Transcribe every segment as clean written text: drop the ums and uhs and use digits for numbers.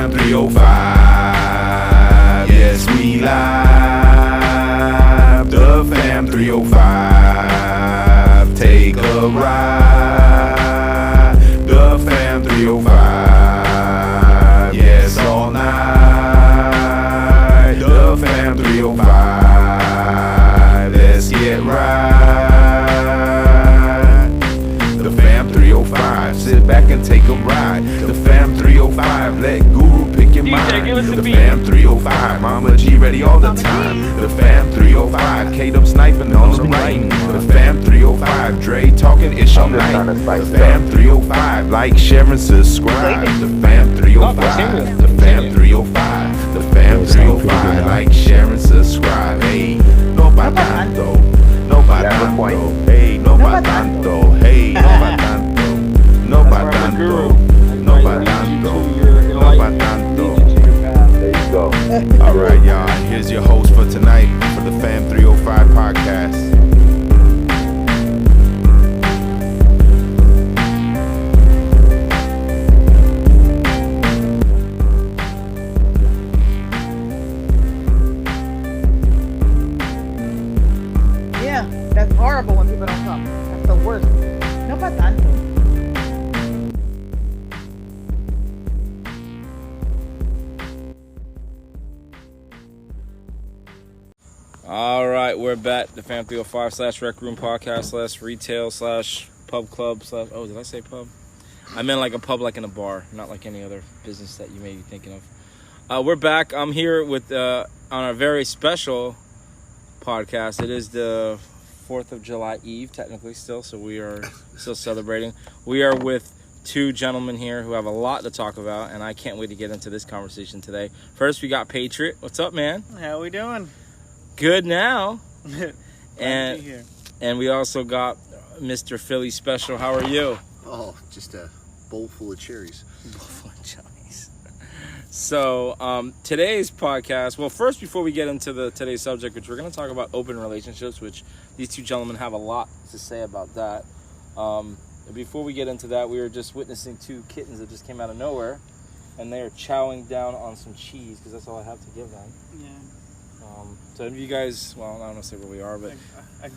Fam 305. Yes, we live. The Fam 305. Take a ride. The Fam 305. Yes, all night. The Fam 305. Let's get right. The Fam 305. Sit back and take a ride. The Fam 305. Let Guru pick your mind. The Fam 305. Mama G ready all the time. The Fam 305. K-Dub sniping on the right. The Fam 305. Dre talking ish all night. The Fam 305. Like, share, and subscribe. The Fam 305. The Fam 305. The Fam 305. Like, share, and subscribe. Hey, no pa tanto. No pa tanto. Hey, no pa tanto. Hey, no pa tanto. No pa tanto. No pa tanto. No pa tanto. There you go. All right, y'all. Here's your host for tonight for the Fam 305 podcast. Yeah, that's horrible when people don't come. That's the worst. No pa tanto. All right, we're back. The Fam 305 / Rec Room Podcast / Retail / Pub Club / oh, did I say pub? I meant like a pub, like in a bar, not like any other business that you may be thinking of. We're back. I'm here with on a very special podcast. It is the 4th of July Eve, technically still, so we are still celebrating. We are with two gentlemen here who have a lot to talk about, and I can't wait to get into this conversation today. First, we got Patriot. What's up, man? How we doing? Good now. Glad and to be here. and we also got Mr. Philly Special. How are you? Oh, just a bowl full of cherries. So today's podcast, well, first, before we get into today's subject, which we're going to talk about open relationships, which these two gentlemen have a lot to say about that. Before we get into that, we were just witnessing two kittens that just came out of nowhere, and they are chowing down on some cheese because that's all I have to give them. Yeah. So if you guys, well, I don't want to say where we are, but I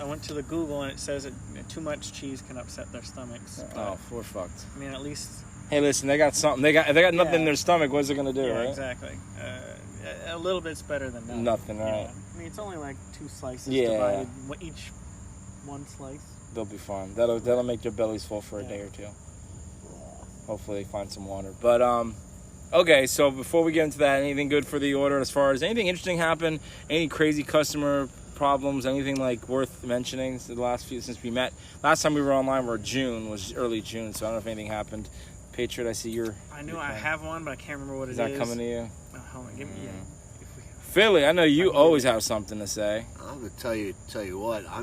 went to the Google and it says that too much cheese can upset their stomachs. oh, we're fucked. I mean, at least. Hey, listen, they got something. If they got nothing in their stomach, what's it gonna do, Yeah, right? Exactly. A little bit's better than nothing. Nothing, right? Yeah. I mean, it's only like 2 slices Yeah. divided, each 1 slice. They'll be fine. That'll make their bellies full for a day or two. Hopefully they find some water. But okay, so before we get into that, anything good for the order as far as anything interesting happened? Any crazy customer problems? Anything like worth mentioning the last few since we met? Last time we were online was early June, so I don't know if anything happened. Patriot, I see you're. I know I have one, but I can't remember what it is. Is that coming to you? Oh, hold on, give me. Yeah. Philly, I know you always have something to say. I'm gonna tell you what. I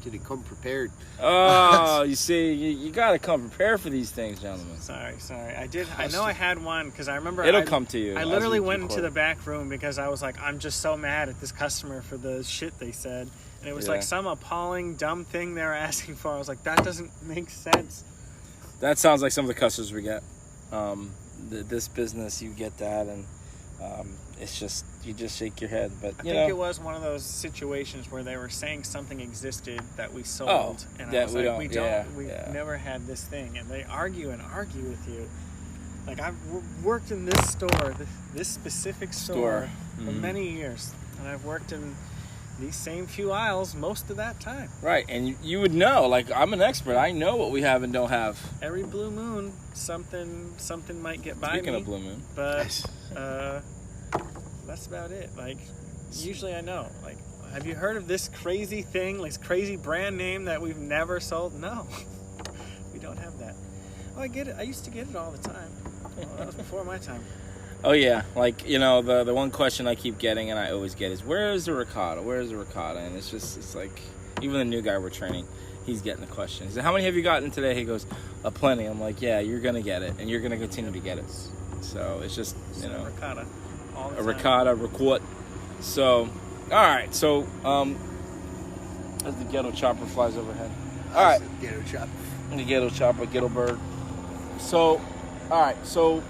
didn't come prepared. Oh, you see, you gotta come prepared for these things, gentlemen. Sorry. I did. I know I had one because I remember. It'll come to you. I literally went into the back room because I was like, I'm just so mad at this customer for the shit they said, and it was like some appalling dumb thing they were asking for. I was like, that doesn't make sense. That sounds like some of the customers we get. This business, you get that, and it's just you just shake your head. But I think it was one of those situations where they were saying something existed that we sold, and I was like, we've never had this thing, and they argue with you. Like, I've worked in this store, this specific store for many years, and I've worked in these same few aisles most of that time. Right, and you would know. Like, I'm an expert. I know what we have and don't have. Every blue moon, something might get by me. Speaking of blue moon, but that's about it. Like, usually I know. Like, have you heard of this crazy thing, this crazy brand name that we've never sold? No, we don't have that. Oh, I get it. I used to get it all the time. Well, that was before my time. oh yeah, like, you know, the one question I keep getting and I always get is, where's the ricotta? Where's the ricotta? And it's like, even the new guy we're training, he's getting the question. He said, how many have you gotten today? He goes, plenty. I'm like, yeah, you're gonna get it, and you're gonna continue to get it. So it's just, you know, ricotta. All the a time. ricotta, ricotta. So, all right. So, as the ghetto chopper flies overhead. All right. Ghetto chopper. The ghetto chopper, ghetto bird. So, all right. So,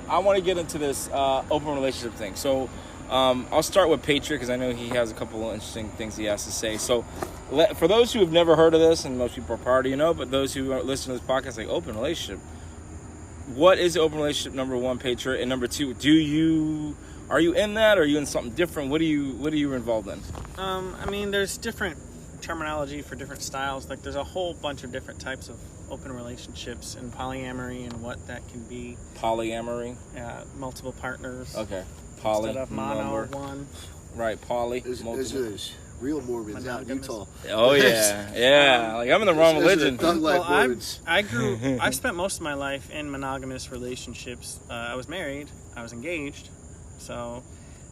I want to get into this open relationship thing. So I'll start with Patriot because I know he has a couple of interesting things he has to say. So for those who have never heard of this, and most people are probably but those who listen to this podcast, like open relationship, what is open relationship? Number one, Patriot, and number two, are you in that? Or are you in something different? What are you involved in? I mean, there's different terminology for different styles. Like there's a whole bunch of different types of open relationships and polyamory and what that can be. Polyamory? Yeah, multiple partners. Okay. Poly. Instead of mono, one. Right, poly. There's real Mormons out in Utah. Oh yeah, yeah. Like I'm in the wrong religion. Well, I spent most of my life in monogamous relationships. I was married. I was engaged. So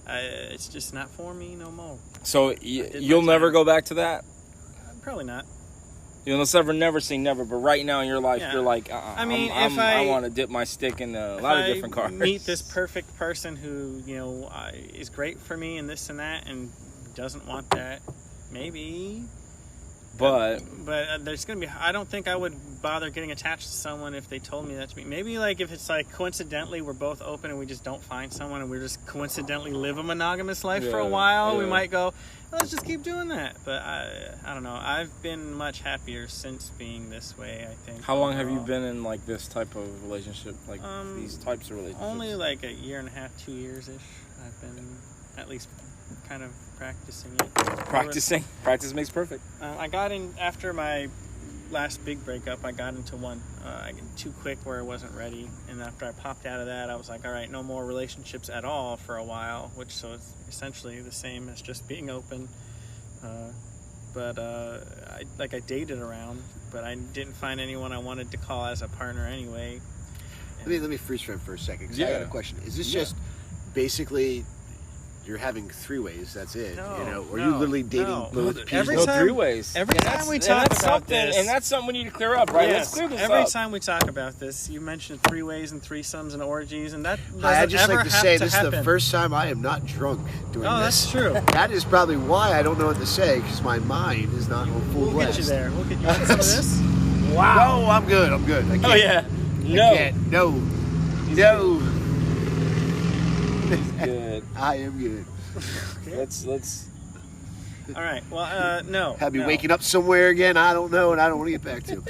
it's just not for me no more. So you'll never go back to that? Probably not. You'll never say never, but right now in your life, you're like, I mean, I want to dip my stick in a lot of different cars. Meet this perfect person who, is great for me and this and that and doesn't want that, maybe. But there's going to be, I don't think I would bother getting attached to someone if they told me that to me. Maybe like if it's like coincidentally we're both open and we just don't find someone and we just coincidentally live a monogamous life for a while, we might go, let's just keep doing that. But I don't know. I've been much happier since being this way, I think. How long have you been in like this type of relationship, like these types of relationships? Only like a year and a half, 2 years-ish. I've been at least kind of practicing it. Practice makes perfect. I got in after my last big breakup. I got into one too quick where I wasn't ready, and after I popped out of that, I was like, all right, no more relationships at all for a while, which so it's essentially the same as just being open. I dated around, but I didn't find anyone I wanted to call as a partner anyway. Let me freeze frame for a second, because I got a question. Is this just basically you're having three-ways, that's it? Or you literally dating both people? Three-ways. Every time we talk about this... And that's something we need to clear up, right? Yes, let's clear this every up. time we talk about this, you mentioned three-ways and threesomes and orgies, and that doesn't I just ever like to have say to this happen. is the first time I am not drunk doing this. Oh, that's true. That is probably why I don't know what to say, because my mind is not on full We'll blast. get you there. We'll get you on some of this. Wow. No, I'm good. I can't. Oh, yeah. I can't. No. He's good. I am good. Okay. Let's. All right. Well, no. Have me waking up somewhere again? I don't know, and I don't want to get back to.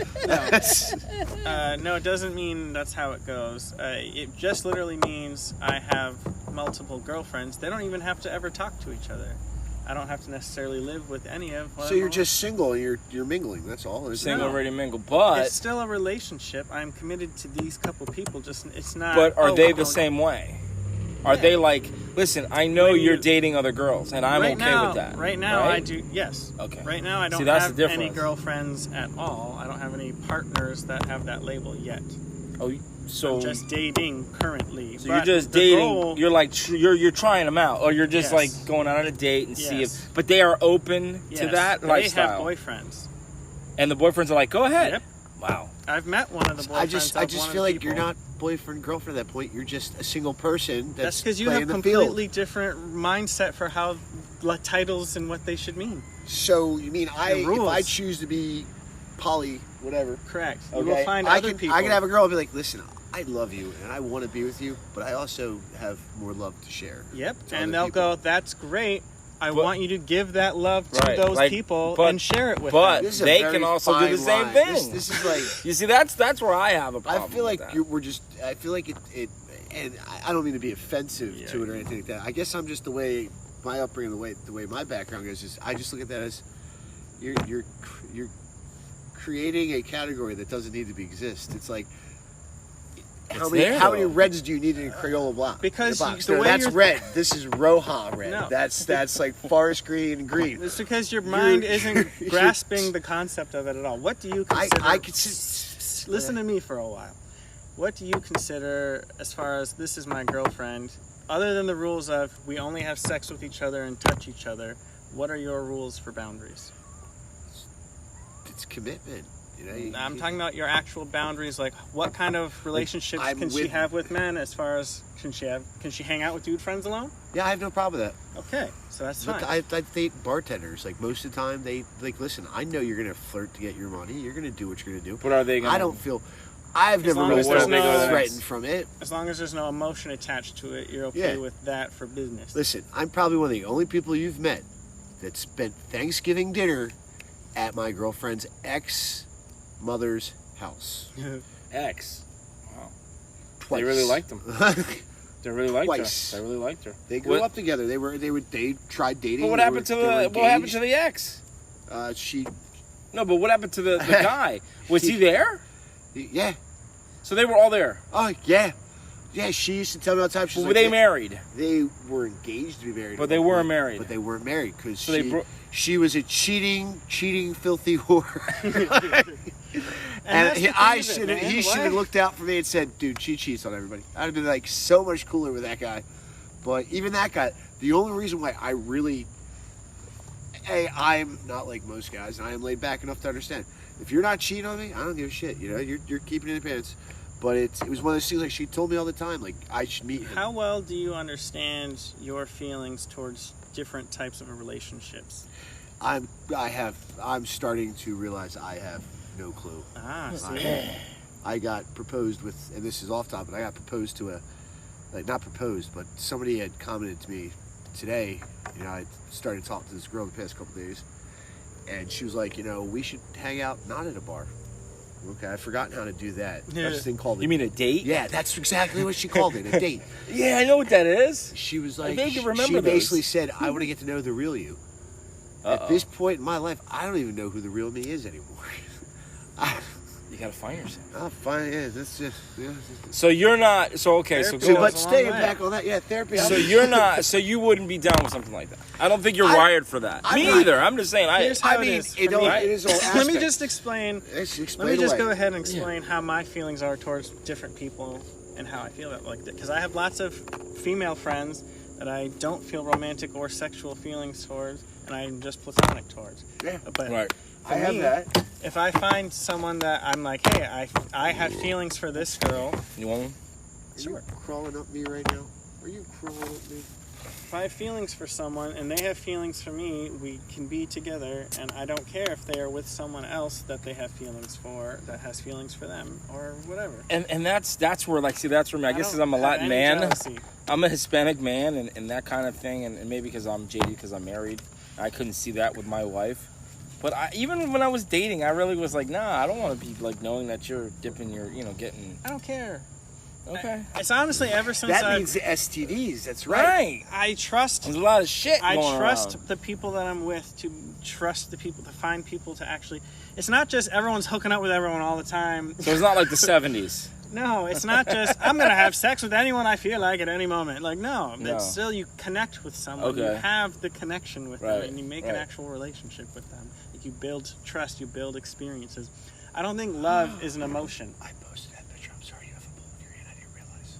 No, it doesn't mean that's how it goes. It just literally means I have multiple girlfriends. They don't even have to ever talk to each other. I don't have to necessarily live with any of them. So you're just single. You're mingling. That's all. Single, ready to mingle, but it's still a relationship. I'm committed to these couple people. Just it's not. But are they the same way? Are they like, listen, I know you're dating other girls, and I'm okay with that. Right now, I do, yes. Okay. Right now, I don't have any girlfriends at all. I don't have any partners that have that label yet. Oh, so... I'm just dating currently. So you're just dating, you're like, you're trying them out, or you're just like going out on a date and see if... But they are open to that lifestyle. They have boyfriends. And the boyfriends are like, go ahead. Yep. Wow. I've met one of the boyfriends. I just feel like you're not boyfriend, girlfriend at that point. You're just a single person that's because you have completely different mindset for how titles and what they should mean. So you mean if I choose to be poly, whatever. Correct. Okay. You will find other people. I can have a girl and be like, listen, I love you and I want to be with you, but I also have more love to share. Yep. And they'll go, that's great. I want you to give that love to those people and share it with them. But they can also do the same thing. This is like... You see, that's where I have a problem. I feel like I feel like it and I don't mean to be offensive to it or anything like that. I guess I'm just the way my upbringing, the way my background goes is I just look at that as you're creating a category that doesn't need to exist. It's like how many reds do you need in a Crayola block? Because that's red. This is Roja red. No. That's like forest green and green. It's because your mind isn't grasping the concept of it at all. What do you consider? Listen to me for a while. What do you consider as far as this is my girlfriend? Other than the rules of we only have sex with each other and touch each other, what are your rules for boundaries? It's commitment. I'm talking about your actual boundaries, like what kind of relationships can she have with men as far as can she hang out with dude friends alone? Yeah, I have no problem with that. Okay, so that's fine. I date bartenders. Like most of the time they like, listen, I know you're going to flirt to get your money. You're going to do what you're going to do. But are they going to... I don't feel... I've never really felt no threatened from it. As long as there's no emotion attached to it, you're okay with that for business. Listen, I'm probably one of the only people you've met that spent Thanksgiving dinner at my girlfriend's ex-mother's house. Ex. Wow. Twice. They really liked him. They really liked Twice. her. They really liked her. They grew up together. They tried dating. But what happened to the ex? But what happened to the guy? Was he there? Yeah. So they were all there. Oh yeah. Yeah, she used to tell me all the time. Were they married? They were engaged to be married. But they weren't married. But they weren't married because so she was a cheating, filthy whore. and he should have looked out for me and said, "Dude, she cheats on everybody." I'd have been like so much cooler with that guy. But even that guy, the only reason why I really, I'm not like most guys, and I am laid back enough to understand. If you're not cheating on me, I don't give a shit. You know, you're keeping it in the pants. But it was one of those things, like she told me all the time, like I should meet him. How well do you understand your feelings towards different types of relationships? I'm starting to realize I have no clue. I got proposed with, and this is off topic, I got proposed to not proposed, but somebody had commented to me today, you know, I started talking to this girl the past couple days, and she was like, you know, we should hang out not at a bar. Okay, I've forgotten how to do that. There's this thing called You mean a date? Yeah, that's exactly what she called it, a date. Yeah, I know what that is. She was like, she basically said, I want to get to know the real you. At this point in my life, I don't even know who the real me is anymore. You gotta find yourself. I'll find, that's just, So you're not, but staying back on that, therapy. So you're not, so you wouldn't be down with something like that. I don't think you're wired for that. Me either. I'm just saying. It is all aspects. Let me just explain. Let me just go ahead and explain how my feelings are towards different people and how I feel about like that. Because I have lots of female friends that I don't feel romantic or sexual feelings towards, and I'm just platonic towards. Yeah, but right. I have that. If I find someone that I'm like, hey, I have feelings for this girl. You want one? Sure. Are you crawling up me right now? Are you crawling up me? If I have feelings for someone and they have feelings for me, we can be together, and I don't care if they are with someone else that they have feelings for, that has feelings for them, or whatever. And that's where, like, see, that's where me. I guess because I'm a Latin man. Jealousy. I'm a Hispanic man, and that kind of thing, and maybe because I'm jaded because I'm married, I couldn't see that with my wife. But even when I was dating, I really was like, nah, I don't want to be like knowing that you're dipping your, getting. I don't care. Okay. It's honestly ever since that means the STDs. That's right. I trust. There's a lot of shit. I going trust around. the people that I'm with to trust the people to find people to actually. It's not just everyone's hooking up with everyone all the time. So it's not like the 70s. No, it's not just I'm gonna have sex with anyone I feel like at any moment. Like no. It's still you connect with someone. Okay. You have the connection with them, and you make an right. actual relationship with them. Like you build trust, you build experiences. I don't think love is an emotion. I posted that picture. I'm sorry, you have a bullet in your hand. I didn't realize.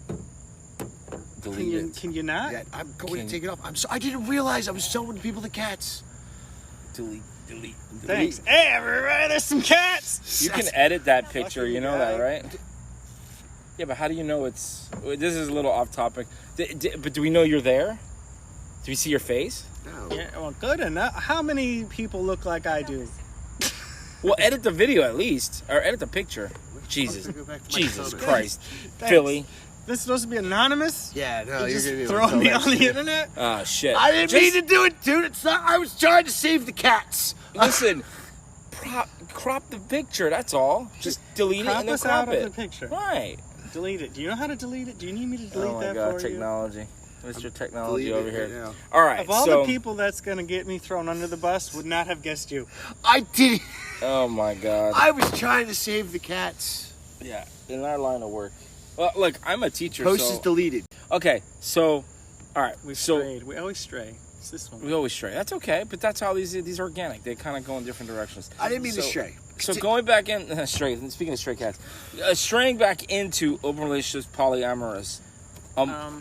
Delete it. Can you not? Yeah, I'm going to take it off. I didn't realize I was showing people the cats. Delete. Thanks. Hey, everybody, there's some cats. You can edit that picture. Fucking You know guy. that, right? Yeah, but how do you know it's... This is a little off topic. But do we know you're there? Do we see your face? No. Yeah, well, good enough. How many people look like I do? Well, edit the video at least. Or edit the picture. Jesus Christ. Philly. This is supposed to be anonymous? Yeah, no, You're you're going to be throwing me on the internet? Oh, shit. I didn't mean to do it, dude. It's not. I was trying to save the cats. Listen, crop the picture, that's all. Just delete it and then us crop out it. of the picture. Right. Delete it. Do you know how to delete it? Do you need me to delete Oh my that God, for technology. Mr. Technology Delete over it here. right now. All right, Of all so... the people that's going to get me thrown under the bus, would not have guessed you. I did. Oh my God. I was trying to save the cats. Yeah, in our line of work. Well, look, I'm a teacher, Post so... is deleted. Okay, so... All right, We've so... strayed. We always stray. It's this one. We always stray. That's okay, but that's how these are organic. They kind of go in different directions. I didn't mean to stray. So going back in... stray. Speaking of stray cats. Straying back into open relationships, polyamorous.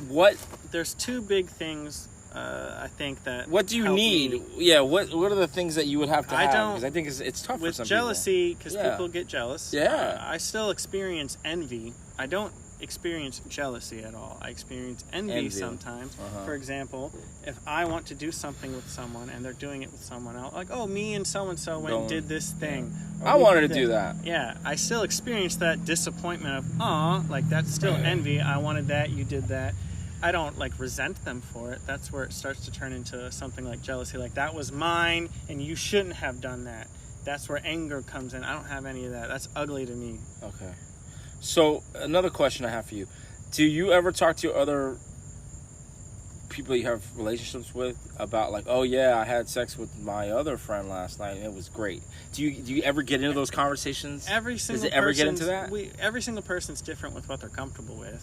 What... There's two big things, I think, that What do you help need? me. Yeah, what are the things that you would have to have? don't- Because I think it's tough for With some jealousy, because Yeah. people get jealous. Yeah. I still experience envy. I don't experience jealousy at all. I experience envy. Sometimes. For example, if I want to do something with someone and they're doing it with someone else, like, oh, me and so-and-so went and did this thing. I wanted to do that. Yeah, I still experience that disappointment of, aw, like, that's still envy. I wanted that, you did that. I don't, like, resent them for it. That's where it starts to turn into something like jealousy. Like, that was mine, and you shouldn't have done that. That's where anger comes in. I don't have any of that. That's ugly to me. Okay. So, another question I have for you. Do you ever talk to other people you have relationships with about, like, oh, yeah, I had sex with my other friend last night, and it was great? Do you ever get into those conversations? Does it ever get into that? Every single person's different with what they're comfortable with.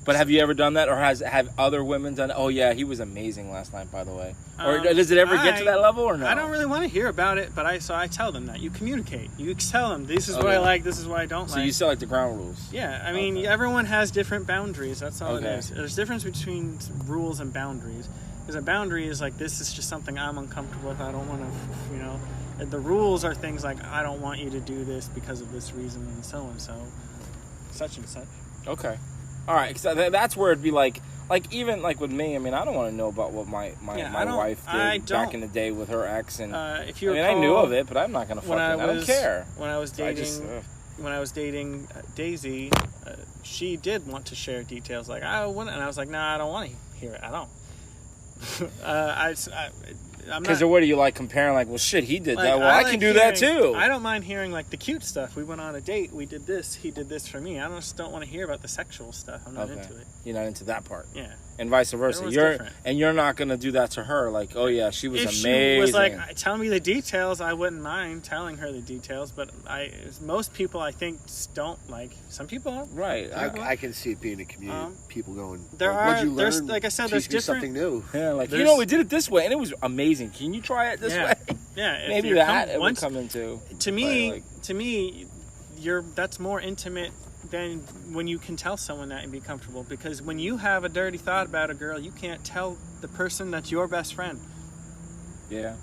But have you ever done that, or have other women done it? Oh, yeah, he was amazing last night, by the way. Or does it ever get to that level, or no? I don't really want to hear about it, but I tell them that. You communicate. You tell them, this is what I like, this is what I don't like. So you still like the ground rules? Yeah, I mean, everyone has different boundaries. That's all it is. There's a difference between rules and boundaries. Because a boundary is like, this is just something I'm uncomfortable with. I don't want to, The rules are things like, I don't want you to do this because of this reason and so and so. Such and such. Okay. All right, because that's where it'd be like even like with me. I mean, I don't want to know about what my wife did back in the day with her ex, and if you recall, I knew of it, but I'm not gonna fucking. I don't care. When I was dating Daisy, she did want to share details. Like, I want, and I was like, nah, I don't want to hear it. I don't. Because what do you like comparing? Like, well, shit, he did that. Well, I can do that too. I don't mind hearing like the cute stuff. We went on a date. We did this. He did this for me. I just don't want to hear about the sexual stuff. I'm not into it. You're not into that part. Yeah. And vice versa. You're not gonna do that to her. Like, oh yeah, she was amazing. If she was like, tell me the details, I wouldn't mind telling her the details. But most people, I think, don't like. Some people are. Right. I can see it being a community. People going. There's like I said, there's different. Something new. Yeah, like we did it this way, and it was amazing. Can you try it this way? Yeah. Maybe that would come into. To me, that's more intimate than when you can tell someone that and be comfortable. Because when you have a dirty thought about a girl, you can't tell the person that's your best friend. Yeah.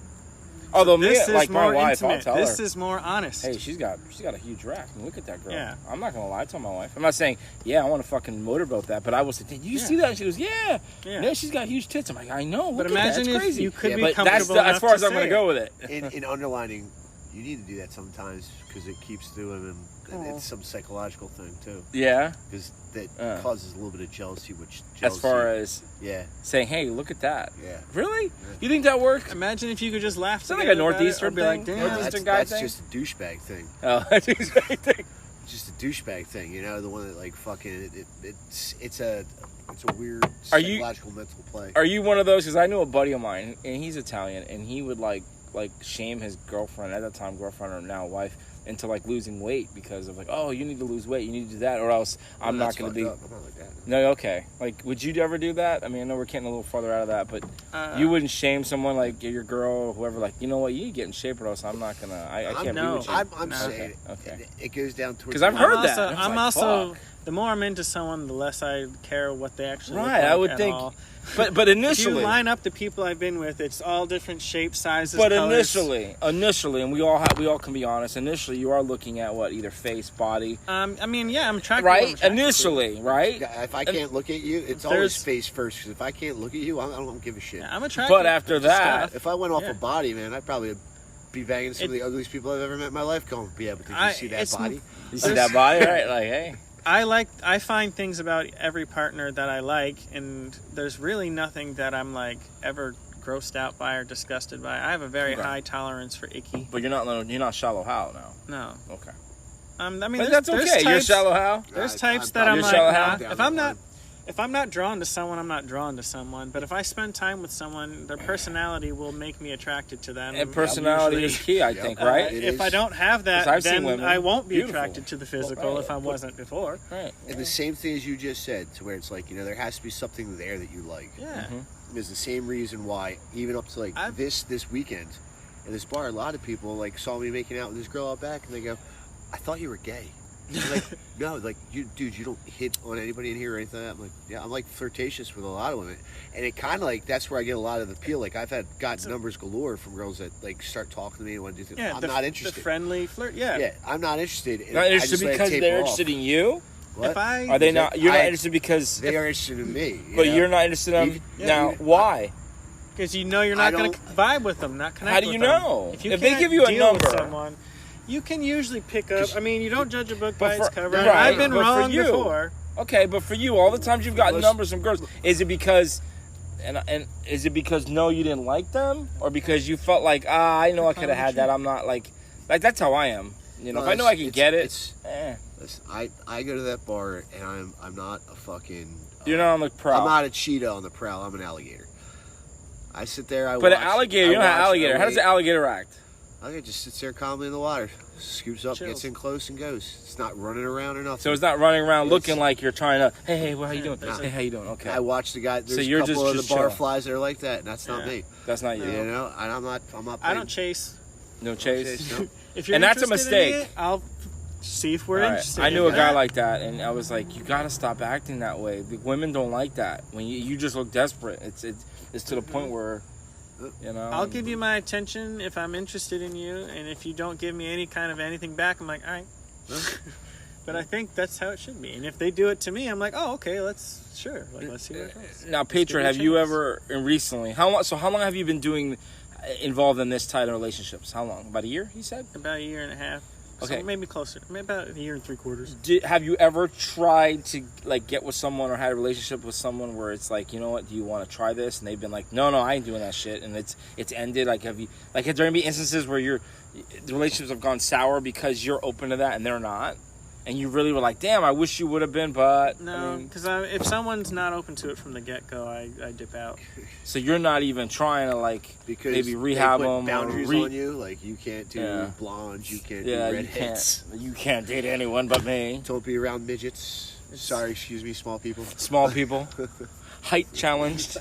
Although my wife, I'll tell her. This is more honest. Hey, she's got a huge rack. I mean, look at that girl. Yeah. I'm not gonna lie to my wife. I'm not saying, I want to fucking motorboat that, but I will say, did you see that? And she goes, yeah. No, she's got huge tits. I'm like, I know. Look but imagine at that. It's if crazy. you could be but comfortable that's as far as I'm gonna go with it. In underlining, you need to do that sometimes because it keeps the women. And it's some psychological thing too. Yeah. Because that causes a little bit of jealousy, as far as saying, "Hey, look at that." Yeah. Really? You think that works? Imagine if you could just laugh. Is that like a Northeastern thing? Like, Northeastern guy thing? That's just a douchebag thing. Oh, that's a douchebag thing. Just a douchebag thing, the one that like fucking it's a weird psychological mental play. Are you one of those? Because I knew a buddy of mine, and he's Italian, and he would like shame his girlfriend at that time, girlfriend or now wife, into like losing weight because of like, oh, you need to lose weight, you need to do that, or else I'm not going to be. I'm not like that. No, okay. Like, would you ever do that? I mean, I know we're getting a little farther out of that, but you wouldn't shame someone like your girl or whoever, like, you know what, you need to get in shape, or else I'm not gonna. I can't be with you. I'm saying it goes down to because I've heard that. I'm also the more I'm into someone, the less I care what they actually look like I would at think. all. But initially, if you line up the people I've been with, it's all different shapes, sizes, but colors. initially, and we all can be honest. Initially, you are looking at what, either face, body. I mean, I'm attracted. Right. Initially, right. If I can't look at you, it's always face first. Because if I can't look at you, I don't give a shit. Yeah, I'm attracted. But after that, if I went off a body, man, I'd probably be banging some of the ugliest people I've ever met in my life. Going, yeah, but did you see that body? You see that body, right? Like, hey. I find things about every partner that I like, and there's really nothing that I'm like ever grossed out by or disgusted by. I have a very high tolerance for icky. But you're not shallow how now. No. Okay. I mean, but that's okay. Types, you're shallow how. There's types that I'm like, if I'm not drawn to someone, I'm not drawn to someone. But if I spend time with someone, their personality will make me attracted to them. And personality is key, I think, right? If I don't have that, then I won't be attracted to the physical if I wasn't before. Right. And the same thing as you just said, to where it's like, there has to be something there that you like. Yeah. Mm-hmm. There's the same reason why, even up to like this weekend, in this bar, a lot of people like saw me making out with this girl out back, and they go, "I thought you were gay." I'm like, no, like, you don't hit on anybody in here or anything like that. I'm like, yeah, I'm like flirtatious with a lot of women, and it kind of like that's where I get a lot of the appeal. Like, I've got numbers galore from girls that like start talking to me and want to do things. Yeah, I'm not interested. The friendly flirt, yeah. Yeah, I'm not interested. Not interested because they're interested in you. What? Are they not? You're not interested because they are interested in me. But you're not interested in them now. Why? Because you know you're not going to vibe with them, not connect. How do you know? If they give you a number, someone, you can usually pick up. I mean, you don't judge a book by its cover. Right, I've been wrong before. Okay, but for you, all the times you've gotten numbers from girls, is it because? And is it because no, you didn't like them, or because you felt like I know I could have had that? I'm not like that's how I am. You know, if I know I can get it. Listen, I go to that bar and I'm not a fucking. You're not on the prowl. I'm not a cheetah on the prowl. I'm an alligator. I sit there. But an alligator, you know how alligator. How does an alligator act? Alligator just sits there calmly in the water, scoops up, gets in close, and goes. It's not running around or nothing. So it's not running around looking like you're trying to. Hey, well, how you doing? Hey, how you doing? Okay. I watch the guy. There's a couple of the barflies that are like that, and that's not me. That's not you. You know, and I'm not. I don't chase. No chase. No. If you're and that's a mistake. In it, I'll see if we're interested. I knew a guy like that, and I was like, you got to stop acting that way. The women don't like that. When you just look desperate. It's to the point where. You know, I'll give you my attention if I'm interested in you, and if you don't give me any kind of anything back, I'm like, all right. But I think that's how it should be. And if they do it to me, I'm like, oh, okay, let's see where it goes. Now, Patriot, have you ever recently? How long have you been involved in this type of relationships? How long? About a year? He said. About a year and a half. Okay, so maybe closer. Maybe about a year and 3/4. Have you ever tried to get with someone or had a relationship with someone where it's like, you know what, do you want to try this? And they've been like, no, I ain't doing that shit, and it's ended. Like, has there gonna be instances where the relationships have gone sour because you're open to that and they're not, and you really were like, damn, I wish you would have been, but no, because if someone's not open to it from the get-go, I dip out. So you're not even trying to because maybe rehab them boundaries on you, like you can't do blondes, you can't do redheads. You can't date anyone but me. Don't be around midgets. Sorry, excuse me, small people. Small people. Height challenged.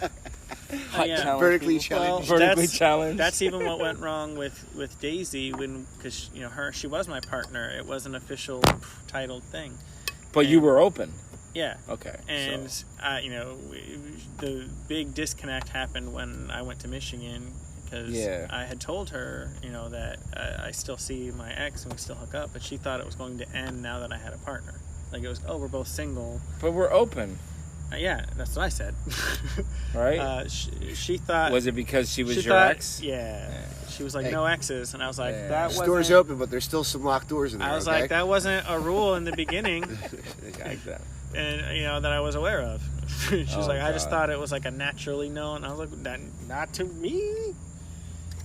Vertically challenged. Well, vertically challenged. That's even what went wrong with Daisy because she was my partner. It was an official titled thing. But you were open. Yeah. Okay. And the big disconnect happened when I went to Michigan because I had told her that I still see my ex and we still hook up, but she thought it was going to end now that I had a partner. Like it was, we're both single. But we're open. Yeah, that's what I said. Right? She thought... Was it because she was your ex? Yeah. She was like, no exes. And I was like, that wasn't... Door's open, but there's still some locked doors in there, I was like, that wasn't a rule in the beginning. Like that. And, that I was aware of. She was like, I just thought it was like a naturally known. I was like, not to me.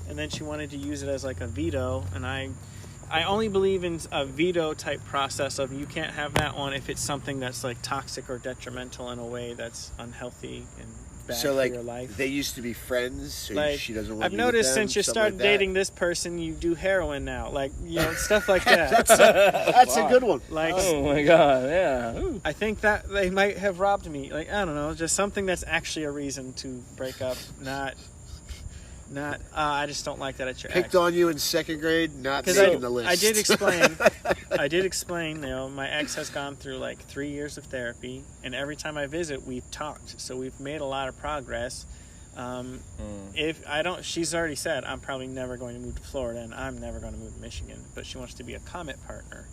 And then she wanted to use it as like a veto. And I only believe in a veto type process of you can't have that one if it's something that's like toxic or detrimental in a way that's unhealthy and bad for your life. They used to be friends, so like, she doesn't want I've you noticed with them, since you started dating this person, you do heroin now, like stuff like that. That's a good one. Like, oh my god, yeah. Ooh. I think that they might have robbed me. Like, I don't know, just something that's actually a reason to break up, not. I just don't like that at your picked ex. on you in second grade, not making the list. I did explain. My ex has gone through like 3 years of therapy, and every time I visit, we've talked. So we've made a lot of progress. If I don't, she's already said I'm probably never going to move to Florida, and I'm never going to move to Michigan. But she wants to be a Comet partner.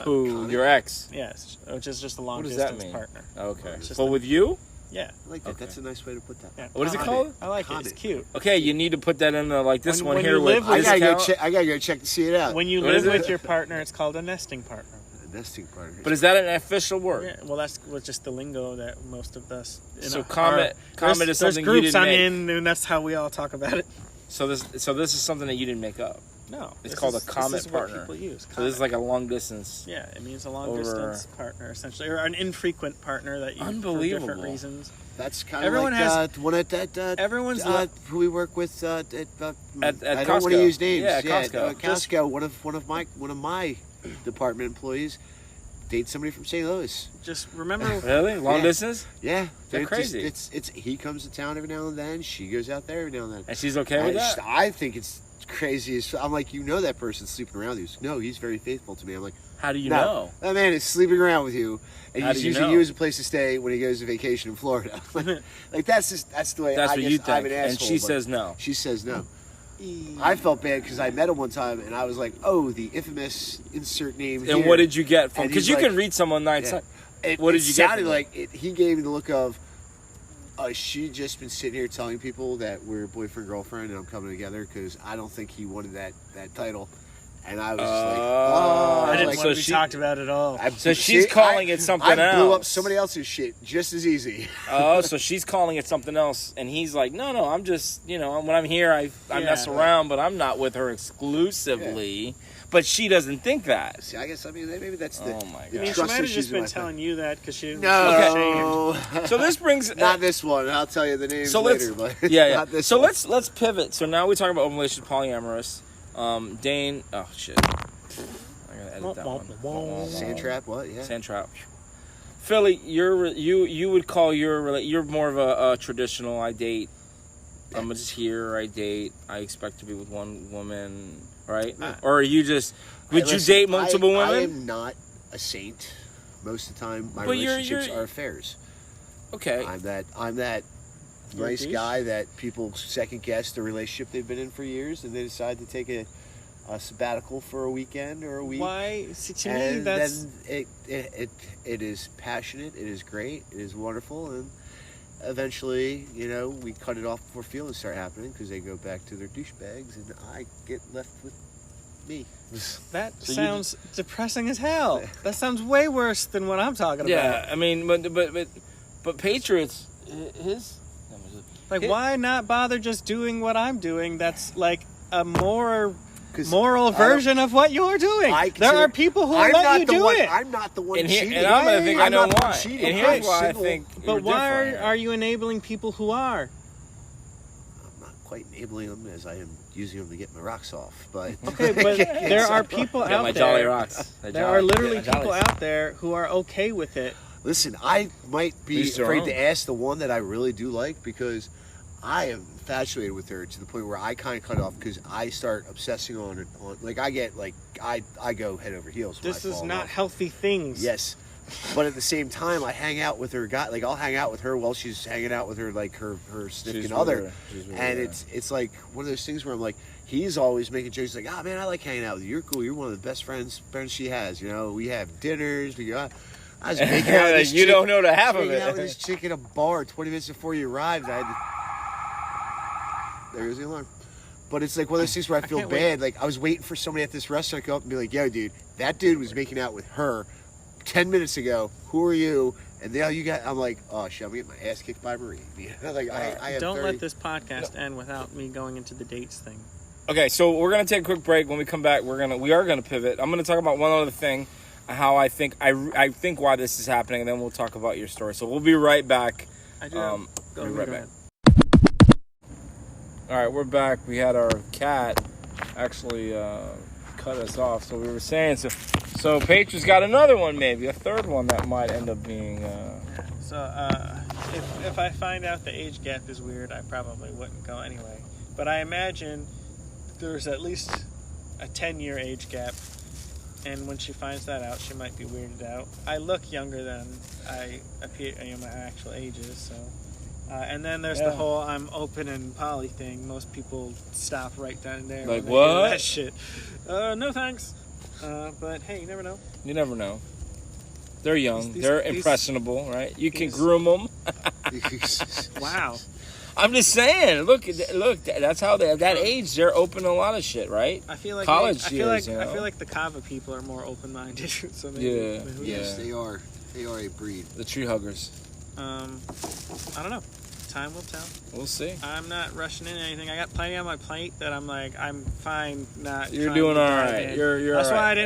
Who? Your ex? Yes, which is just a long distance partner. Okay, but with you? Yeah. I like that. Okay. That's a nice way to put that. Yeah. What is it called? I like it. It's cute. Okay, you need to put that in like this one here. I gotta go check to see it out. When you live with your partner, it's called a nesting partner. A nesting partner. But is that an official word? Yeah. Well, that's just the lingo that most of us. So Comet is something you didn't make. There's groups I'm in, and that's how we all talk about it. So this is something that you didn't make up. No, it's called a Comet partner. What people use. So this is like a long distance. Yeah, it means a long distance partner, essentially, or an infrequent partner that you for different reasons. That's kind of like one at that. Everyone's who we work with at I Costco. don't want to use names. Yeah, Costco. Costco. One of my department employees dates somebody from St. Louis. Just remember, really long distance. Yeah, they're crazy. It's he comes to town every now and then. She goes out there every now and then. And she's okay with that. I think it's crazy as I'm like, that person's sleeping around with you. No, he's very faithful to me. I'm like, how do you know? That man is sleeping around with you, and he's using you as a place to stay when he goes to vacation in Florida. Like that's the way. That's what you think. I'm an asshole, and she says no. She says no. I felt bad because I met him one time and I was like, oh, the infamous insert name here. And what did you get from? Because you like, can read someone nights. Yeah. What did you get? Sounded like he gave me the look of, she just been sitting here telling people that we're boyfriend girlfriend and I'm coming together because I don't think he wanted that title. And I was just like, oh. I didn't like, want to be talked about at all. So she's calling it something else. I blew up somebody else's shit just as easy. Oh, so she's calling it something else. And he's like, no, I'm just, when I'm here, I mess around, but I'm not with her exclusively. Yeah. But she doesn't think that. See, I guess, maybe that's the... Oh, my God. I mean, she might have just been telling you that because she didn't No. ashamed. So this brings... Not this one. I'll tell you the names later. But yeah. Not this so one. let's pivot. So now we talk about open relationship, polyamorous. Dane... Oh, shit. I gotta edit that one. Sand trap, what? Yeah. Sand trap. Philly, you would call you're more of a traditional, I date. I'm just here, I date. I expect to be with one woman, right? Or are you just... Would you date multiple women? I am not a saint. Most of the time, my relationships are affairs. Okay. I'm that nice guy that people second guess the relationship they've been in for years, and they decide to take a sabbatical for a weekend or a week. Why? See, to me, that's... Then it is passionate. It is great. It is wonderful, and eventually, we cut it off before feelings start happening because they go back to their douchebags, and I get left with me. That sounds depressing as hell. That sounds way worse than what I'm talking about. Yeah, I mean, but Patriots, why not bother just doing what I'm doing? That's like a more moral version of what you're doing. There are people who will let you do it. I'm not the one cheating. And I'm gonna think I know why. And here's why I think. But why are you enabling people who are? I'm not quite enabling them as I am using them to get my rocks off. But okay, but there are people out there. Jolly rocks. There are literally people out there who are okay with it. Listen, I might be afraid to ask the one that I really do like because I am infatuated with her to the point where I kind of cut off because I start obsessing on it. I go head over heels. This is not healthy things. Yes, but at the same time, I hang out with her. I'll hang out with her while she's hanging out with her her significant other, and it's like one of those things where I'm like, he's always making jokes like, man, I like hanging out with you. You're cool. You're one of the best friends she has. We have dinners. I was making out with this you don't know the half of it. Out with this chick in a bar 20 minutes before you arrived. There goes the alarm. But it's like one of those things where I feel bad. Like I was waiting for somebody at this restaurant to come up and be like, yo, dude, that dude was making out with her 10 minutes ago. Who are you? And now I'm like, oh shit, I'm getting my ass kicked by Marie. Don't let this podcast end without me going into the dates thing. Okay, so we're gonna take a quick break. When we come back, we are gonna pivot. I'm gonna talk about one other thing. How I think why this is happening, and then we'll talk about your story. So we'll be right back. Go ahead. All right, we're back. We had our cat actually cut us off. So we were saying, so Patriots got another one, maybe a third one that might end up being. So if I find out the age gap is weird, I probably wouldn't go anyway. But I imagine there's at least a 10-year age gap. And when she finds that out, she might be weirded out. I look younger than I appear, my actual age is. So, and then there's the whole I'm open and poly thing. Most people stop right down there. Like what? That shit. No thanks. But hey, you never know. You never know. They're young. They're impressionable, right? You can groom them. Wow. I'm just saying. Look. That's how that age. They're open to a lot of shit, right? I feel like college I feel like the Kava people are more open-minded. So maybe, yes, they are. They are a breed. The tree huggers. I don't know. Time will tell. We'll see. I'm not rushing into anything. I got plenty on my plate that I'm like, I'm fine. Not. You're doing all right. You're. That's all why right.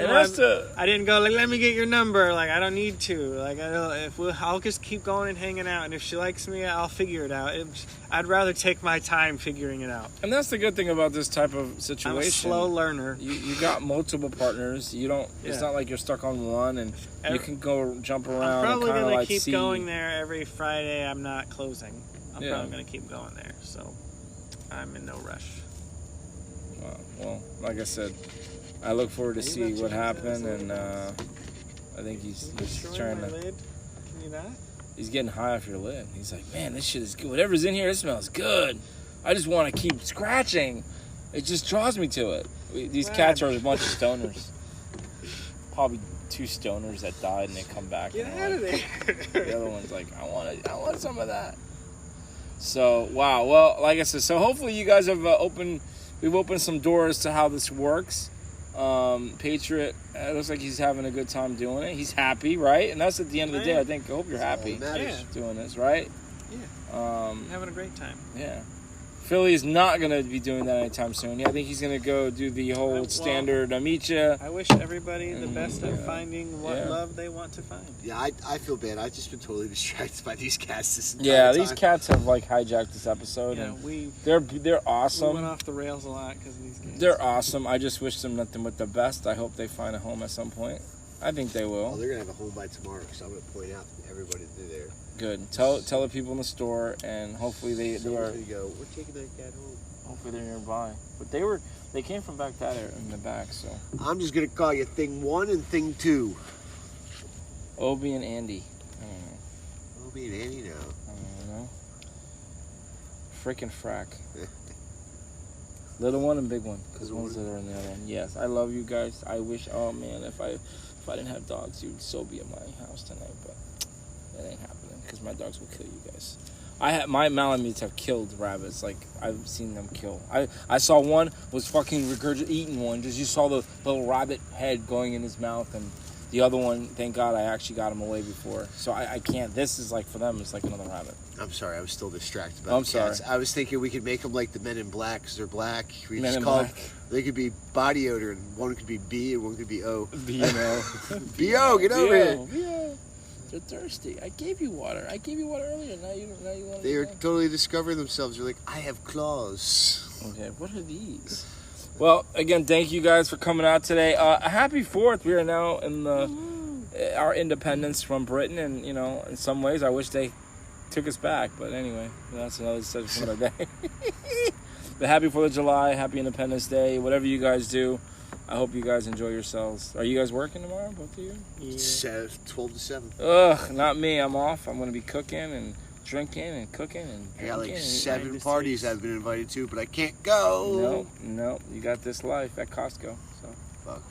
I didn't go like, let me get your number. Like I don't need to. Like I'll just keep going and hanging out. And if she likes me, I'll figure it out. I'd rather take my time figuring it out. And that's the good thing about this type of situation. I'm a slow learner. You got multiple partners. You don't. It's not like you're stuck on one, and you can go jump around. I'm probably and gonna like keep going there every Friday. I'm not closing. I'm probably going to keep going there, so I'm in no rush. Well, like I said, I look forward to see what happened, and I think he's trying to... Lid? Can you not? He's getting high off your lid. He's like, man, this shit is good. Whatever's in here, it smells good. I just want to keep scratching. It just draws me to it. These cats are a bunch of stoners. Probably 2 stoners that died and they come back. Get out of there. The other one's like, I want some of that. So, wow. Well, like I said, so hopefully you guys have we've opened some doors to how this works. Patriot, it looks like he's having a good time doing it. He's happy, right? And that's at the end of the day. I hope you're happy doing this, right? Yeah. Having a great time. Yeah. Philly's not going to be doing that anytime soon. I think he's going to go do the whole standard Amicia. I wish everybody the best at finding what love they want to find. Yeah, I feel bad. I've just been totally distracted by these cats this entire time. These cats have like hijacked this episode. Yeah, and they're awesome. We went off the rails a lot because of these cats. They're awesome. I just wish them nothing but the best. I hope they find a home at some point. I think they will. Oh, they're going to have a home by tomorrow, so I'm going to point out to everybody that they're there. Good. Tell the people in the store, and hopefully they are. We're taking that cat home. Hopefully they're nearby. But they came from back there in the back, so. I'm just gonna call you Thing 1 and Thing 2. Obi and Andy. I don't know. Obi and Andy, no. I don't know. Frickin' frack. Little one and big one, because ones that are in the other one. Yes, I love you guys. I wish. Oh man, if I didn't have dogs, you'd still be at my house tonight, but that ain't happening because my dogs will kill you guys. My Malamutes have killed rabbits. Like, I've seen them kill. I saw one was fucking eating one. Just you saw the little rabbit head going in his mouth, and the other one, thank God, I actually got him away before. So I can't. This is like for them. It's like another rabbit. I'm sorry. I was still distracted by the cats. I was thinking we could make them like the Men in Black because they're black. We Men just in call Black. They could be body odor, and one could be B and one could be O. B-O. B-O, get over here. B-O. They're thirsty. I gave you water. Earlier. Now you want. They are totally discovering themselves. They're like, I have claws. Okay, what are these? Well, again, thank you guys for coming out today. A happy 4th. We are now in our independence from Britain, and in some ways, I wish they took us back. But anyway, that's another subject for another day. But happy 4th of July, happy Independence Day, whatever you guys do. I hope you guys enjoy yourselves. Are you guys working tomorrow, both of you? Yeah. 12 to 7. Ugh, not me. I'm off. I'm going to be cooking and drinking and cooking and I got like 7 parties I've been invited to, but I can't go. No. You got this life at Costco. So fuck.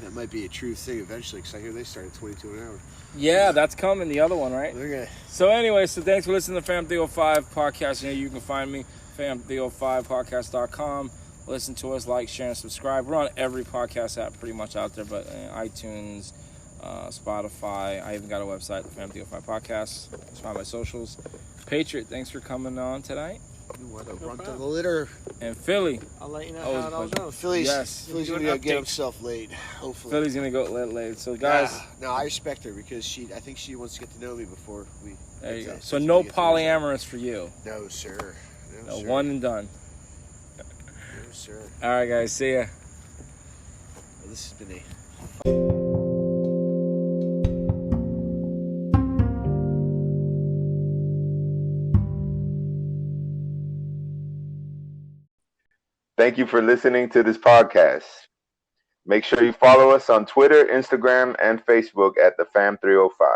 That might be a true thing eventually, because I hear they start at 22 an hour. Yeah, that's coming. The other one, right? Okay. So anyway, thanks for listening to Fam 305 podcast. You can find me, fam305podcast.com. Listen to us, like, share, and subscribe. We're on every podcast app pretty much out there, but iTunes, Spotify. I even got a website, the Fam 305 Podcast. Just find my socials. Patriot, thanks for coming on tonight. You want to run to the litter. And Philly. I'll let you know how it all goes. Philly's going to go get himself laid, hopefully. Philly's going to go late. So, guys. No, I respect her because I think she wants to get to know me before we... There you go. So, no polyamorous for you. No, sir. No, one and done. Sir. All right, guys. See ya. Well, this has been Thank you for listening to this podcast. Make sure you follow us on Twitter, Instagram, and Facebook at the Fam 305.